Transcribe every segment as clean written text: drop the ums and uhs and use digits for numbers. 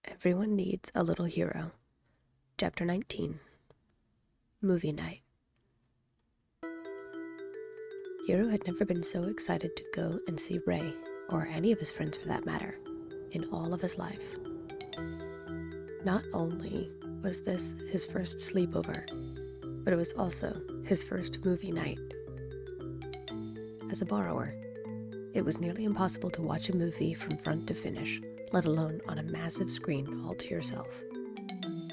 Everyone Needs a Little Hero. Chapter 19. Movie Night. Hero had never been so excited to go and see Ray, or any of his friends for that matter, in all of his life. Not only was this his first sleepover, but it was also his first movie night. As a borrower, it was nearly impossible to watch a movie from front to finish, let alone on a massive screen all to yourself.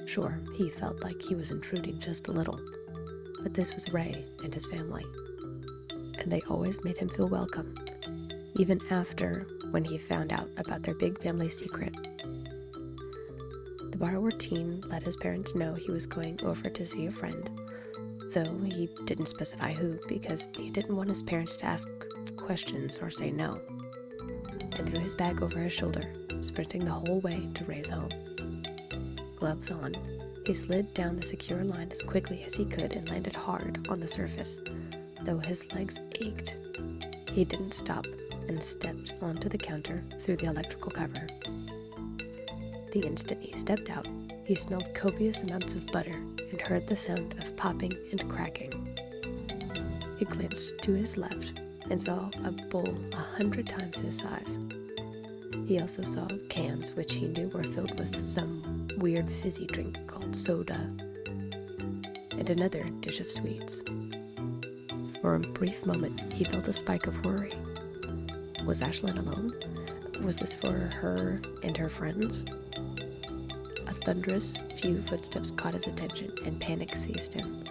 Sure, he felt like he was intruding just a little, but this was Ray and his family, and they always made him feel welcome, even after when he found out about their big family secret. The borrower teen let his parents know he was going over to see a friend, though he didn't specify who because he didn't want his parents to ask questions or say no, and threw his bag over his shoulder, sprinting the whole way to Ray's home. Gloves on, he slid down the secure line as quickly as he could and landed hard on the surface. Though his legs ached, he didn't stop and stepped onto the counter through the electrical cover. The instant he stepped out, he smelled copious amounts of butter and heard the sound of popping and cracking. He glanced to his left and saw a bowl 100 times his size. He also saw cans which he knew were filled with some weird fizzy drink called soda, and another dish of sweets. For a brief moment, he felt a spike of worry. Was Ashlyn alone? Was this for her and her friends? A thunderous few footsteps caught his attention, and panic seized him.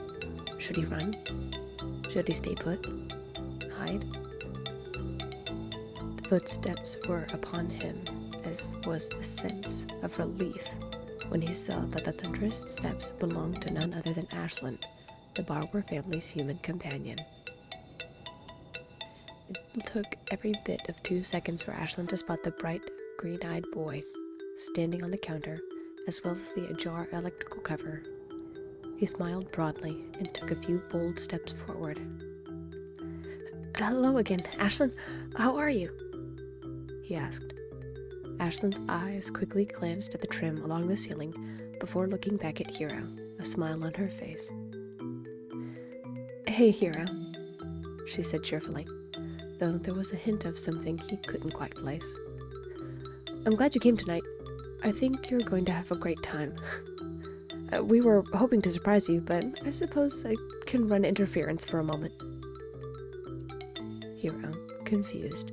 Should he run? Should he stay put? Hide? The footsteps were upon him, as was the sense of relief when he saw that the thunderous steps belonged to none other than Ashlyn, the borrower family's human companion. It took every bit of 2 seconds for Ashlyn to spot the bright, green-eyed boy standing on the counter, as well as the ajar electrical cover. He smiled broadly and took a few bold steps forward. "Hello again, Ashlyn. How are you?" he asked. Ashlyn's eyes quickly glanced at the trim along the ceiling before looking back at Hero, a smile on her face. "Hey, Hero," she said cheerfully, though there was a hint of something he couldn't quite place. "I'm glad you came tonight. I think you're going to have a great time. We were hoping to surprise you, but I suppose I can run interference for a moment." Hero, confused,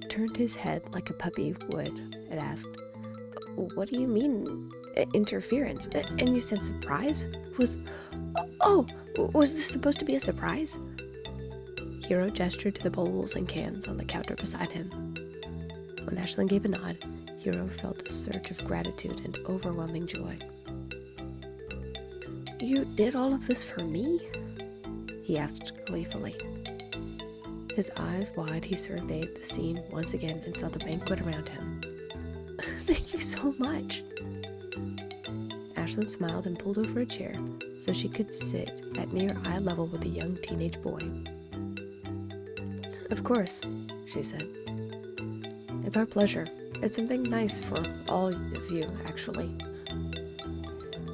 turned his head like a puppy would and asked, "What do you mean, interference? And you said surprise? Was this supposed to be a surprise?" Hero gestured to the bowls and cans on the counter beside him. When Ashlyn gave a nod, Hero felt a surge of gratitude and overwhelming joy. "You did all of this for me?" he asked gleefully. His eyes wide, he surveyed the scene once again and saw the banquet around him. "Thank you so much." Ashlyn smiled and pulled over a chair so she could sit at near eye level with the young teenage boy. "Of course," she said. "It's our pleasure. It's something nice for all of you, actually.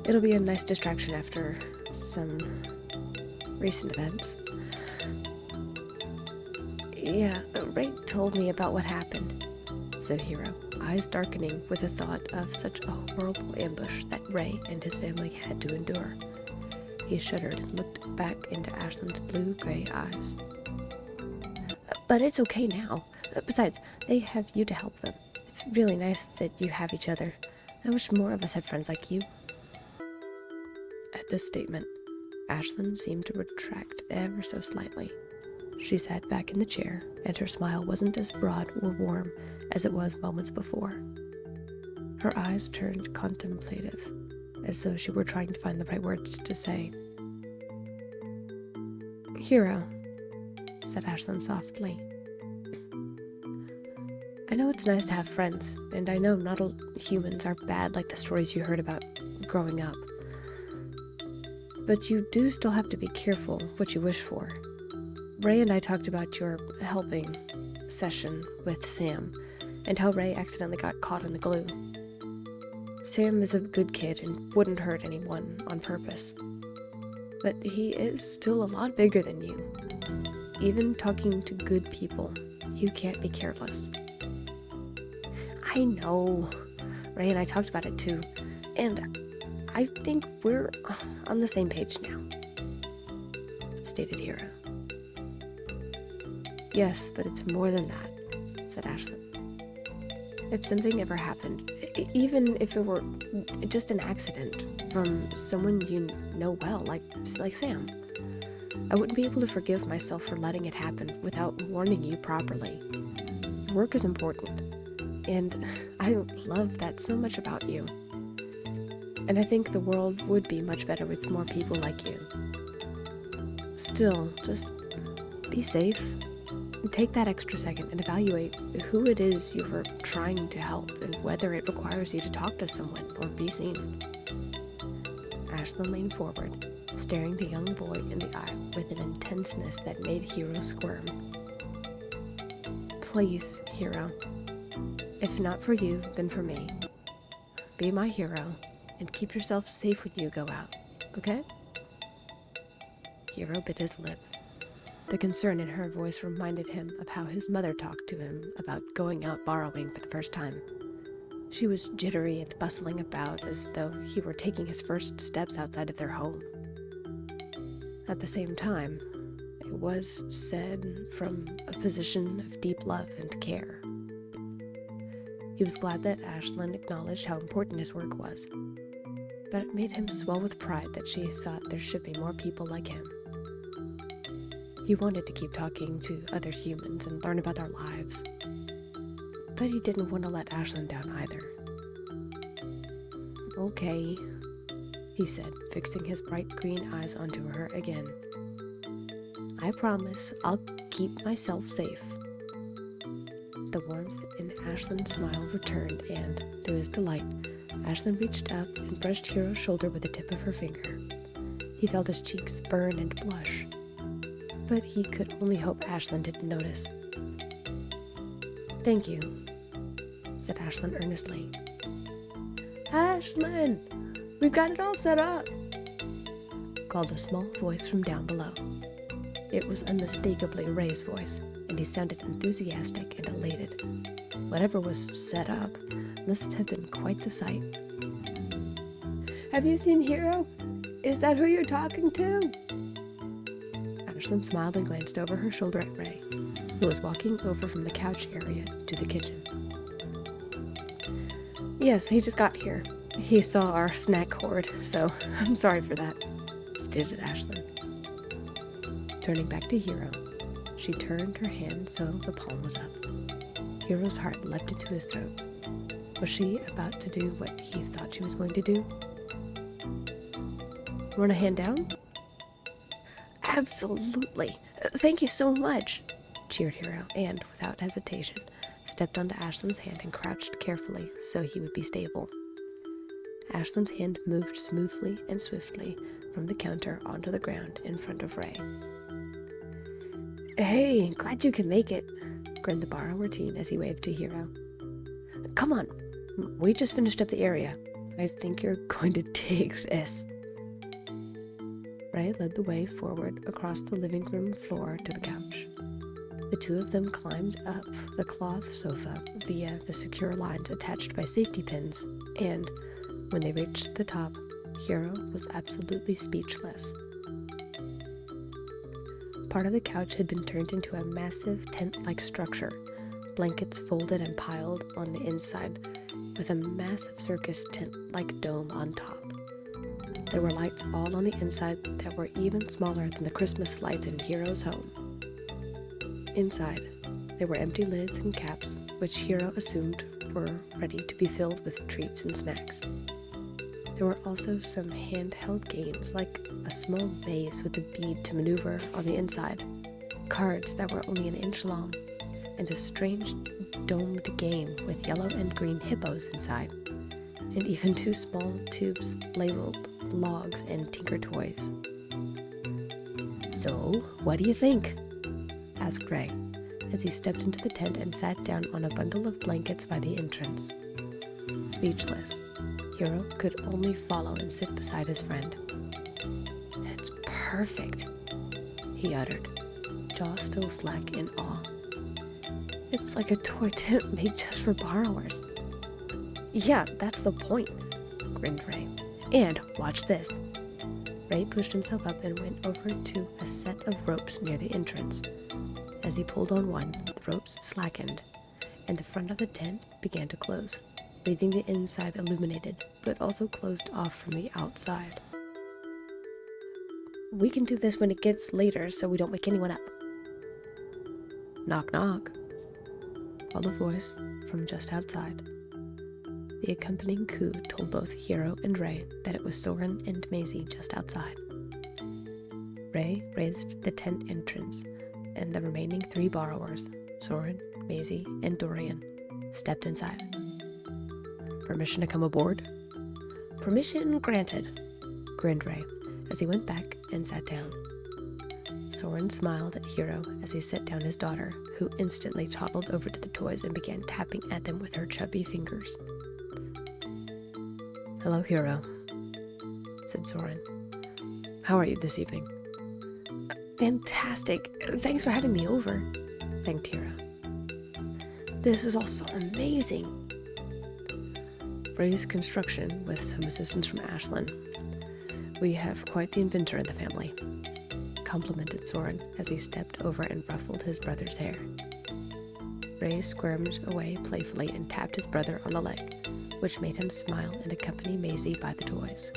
It'll be a nice distraction after some recent events." "Yeah, Ray told me about what happened," said Hero, eyes darkening with the thought of such a horrible ambush that Ray and his family had to endure. He shuddered and looked back into Ashlyn's blue-gray eyes. "But it's okay now. Besides, they have you to help them. It's really nice that you have each other. I wish more of us had friends like you." At this statement, Ashlyn seemed to retract ever so slightly. She sat back in the chair, and her smile wasn't as broad or warm as it was moments before. Her eyes turned contemplative, as though she were trying to find the right words to say. "Hero," said Ashlyn softly, "I know it's nice to have friends, and I know not all humans are bad like the stories you heard about growing up. But you do still have to be careful what you wish for. Ray and I talked about your helping session with Sam, and how Ray accidentally got caught in the glue. Sam is a good kid and wouldn't hurt anyone on purpose. But he is still a lot bigger than you. Even talking to good people, you can't be careless. I know. Ray and I talked about it too. And I think we're on the same page now, stated Hero. Yes, but it's more than that, said Ashlyn. If something ever happened, even if it were just an accident from someone you know well, like Sam, I wouldn't be able to forgive myself for letting it happen without warning you properly. Your work is important, and I love that so much about you. And I think the world would be much better with more people like you. Still, just be safe. Take that extra second and evaluate who it is you are trying to help and whether it requires you to talk to someone or be seen. Ashlyn leaned forward, staring the young boy in the eye with an intenseness that made Hero squirm. Please, Hero. If not for you, then for me. Be my hero and keep yourself safe when you go out, okay? Hero bit his lip. The concern in her voice reminded him of how his mother talked to him about going out borrowing for the first time. She was jittery and bustling about as though he were taking his first steps outside of their home. At the same time, it was said from a position of deep love and care. He was glad that Ashlyn acknowledged how important his work was, but it made him swell with pride that she thought there should be more people like him. He wanted to keep talking to other humans and learn about their lives, but he didn't want to let Ashlyn down either. Okay, he said, fixing his bright green eyes onto her again. I promise I'll keep myself safe. The warmth in Ashlyn's smile returned and, to his delight, Ashlyn reached up and brushed Hero's shoulder with the tip of her finger. He felt his cheeks burn and blush, but he could only hope Ashlyn didn't notice. Thank you, said Ashlyn earnestly. Ashlyn, we've got it all set up, called a small voice from down below. It was unmistakably Ray's voice, and he sounded enthusiastic and elated. Whatever was set up must have been quite the sight. Have you seen Hero? Is that who you're talking to? Ashlyn smiled and glanced over her shoulder at Ray, who was walking over from the couch area to the kitchen. Yes, he just got here. He saw our snack hoard, so I'm sorry for that, stated Ashlyn. Turning back to Hero, she turned her hand so the palm was up. Hero's heart leapt into his throat. Was she about to do what he thought she was going to do? Run a hand down? Absolutely. Thank you so much, cheered Hero, and, without hesitation, stepped onto Ashlyn's hand and crouched carefully so he would be stable. Ashlyn's hand moved smoothly and swiftly from the counter onto the ground in front of Ray. Hey, glad you can make it, grinned the borrower teen as he waved to Hero. Come on, we just finished up the area. I think you're going to dig this. Ray led the way forward across the living room floor to the couch. The two of them climbed up the cloth sofa via the secure lines attached by safety pins, and, when they reached the top, Hero was absolutely speechless. Part of the couch had been turned into a massive tent-like structure, blankets folded and piled on the inside, with a massive circus tent-like dome on top. There were lights all on the inside that were even smaller than the Christmas lights in Hero's home. Inside, there were empty lids and caps, which Hero assumed were ready to be filled with treats and snacks. There were also some handheld games, like a small vase with a bead to maneuver on the inside, cards that were only an inch long, and a strange domed game with yellow and green hippos inside, and even two small tubes labeled logs and tinker toys. So, what do you think? Asked Ray, as he stepped into the tent and sat down on a bundle of blankets by the entrance. Speechless, Hero could only follow and sit beside his friend. "It's perfect," he uttered, jaw still slack in awe. "It's like a toy tent made just for borrowers." "Yeah, that's the point," grinned Ray. "And watch this." Ray pushed himself up and went over to a set of ropes near the entrance. As he pulled on one, the ropes slackened, and the front of the tent began to close, leaving the inside illuminated, but also closed off from the outside. "We can do this when it gets later so we don't wake anyone up." "Knock, knock," called a voice from just outside. The accompanying coo told both Hero and Ray that it was Soren and Maisie just outside. Ray raised the tent entrance, and the remaining 3 borrowers, Soren, Maisie, and Dorian, stepped inside. "Permission to come aboard?" "Permission granted," grinned Ray as he went back and sat down. Soren smiled at Hero as he set down his daughter, who instantly toddled over to the toys and began tapping at them with her chubby fingers. "Hello, Hero," said Soren. "How are you this evening?" "Fantastic. Thanks for having me over," thanked Hero. "This is all so amazing." "Ray's construction with some assistance from Ashlyn. We have quite the inventor in the family," complimented Soren as he stepped over and ruffled his brother's hair. Ray squirmed away playfully and tapped his brother on the leg, which made him smile and accompany Maisie by the toys.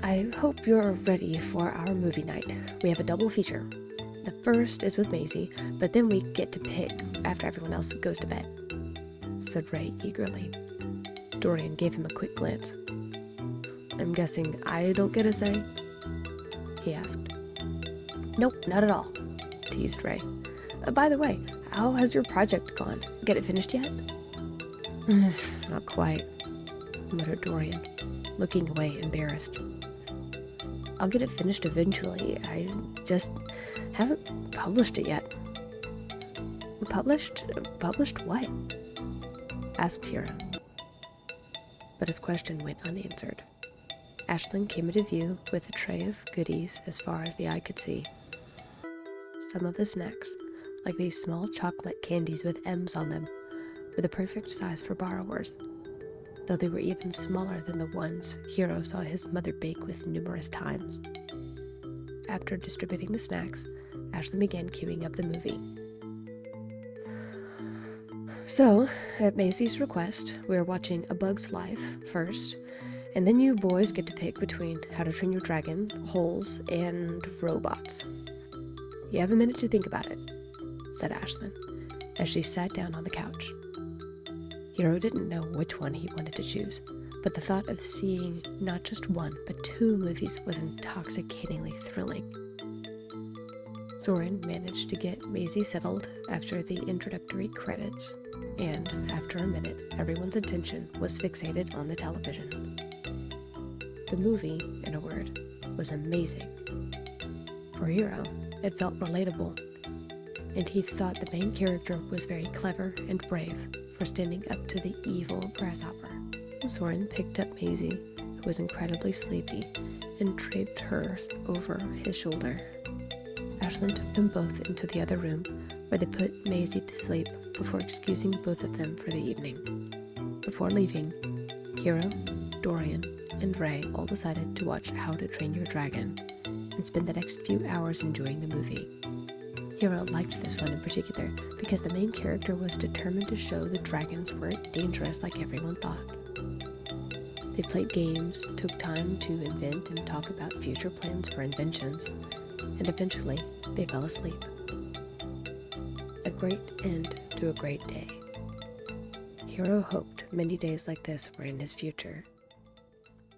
"I hope you're ready for our movie night. We have a double feature. The first is with Maisie, but then we get to pick after everyone else goes to bed," said Ray eagerly. Dorian gave him a quick glance. "I'm guessing I don't get a say?" he asked. "Nope, not at all," teased Ray. "By the way, how has your project gone? Get it finished yet?" "Not quite," muttered Dorian, looking away embarrassed. "I'll get it finished eventually. I just haven't published it yet." Published what?" asked Hero. But his question went unanswered. Ashlyn came into view with a tray of goodies as far as the eye could see. Some of the snacks, like these small chocolate candies with M's on them, were the perfect size for borrowers, though they were even smaller than the ones Hero saw his mother bake with numerous times. After distributing the snacks, Ashlyn began queuing up the movie. "So, at Maisie's request, we're watching A Bug's Life first, and then you boys get to pick between How to Train Your Dragon, Holes, and Robots. You have a minute to think about it," said Ashlyn, as she sat down on the couch. Hero didn't know which one he wanted to choose, but the thought of seeing not just one, but 2 movies was intoxicatingly thrilling. Soren managed to get Maisie settled after the introductory credits, and after a minute, everyone's attention was fixated on the television. The movie, in a word, was amazing. For Hero, it felt relatable, and he thought the main character was very clever and brave for standing up to the evil grasshopper. Soren picked up Maisie, who was incredibly sleepy, and draped hers over his shoulder. Ashlyn took them both into the other room, where they put Maisie to sleep before excusing both of them for the evening. Before leaving, Hero, Dorian, and Ray all decided to watch How to Train Your Dragon and spend the next few hours enjoying the movie. Hero liked this one in particular because the main character was determined to show the dragons weren't dangerous like everyone thought. They played games, took time to invent and talk about future plans for inventions, and eventually they fell asleep. A great end to a great day. Hero hoped many days like this were in his future.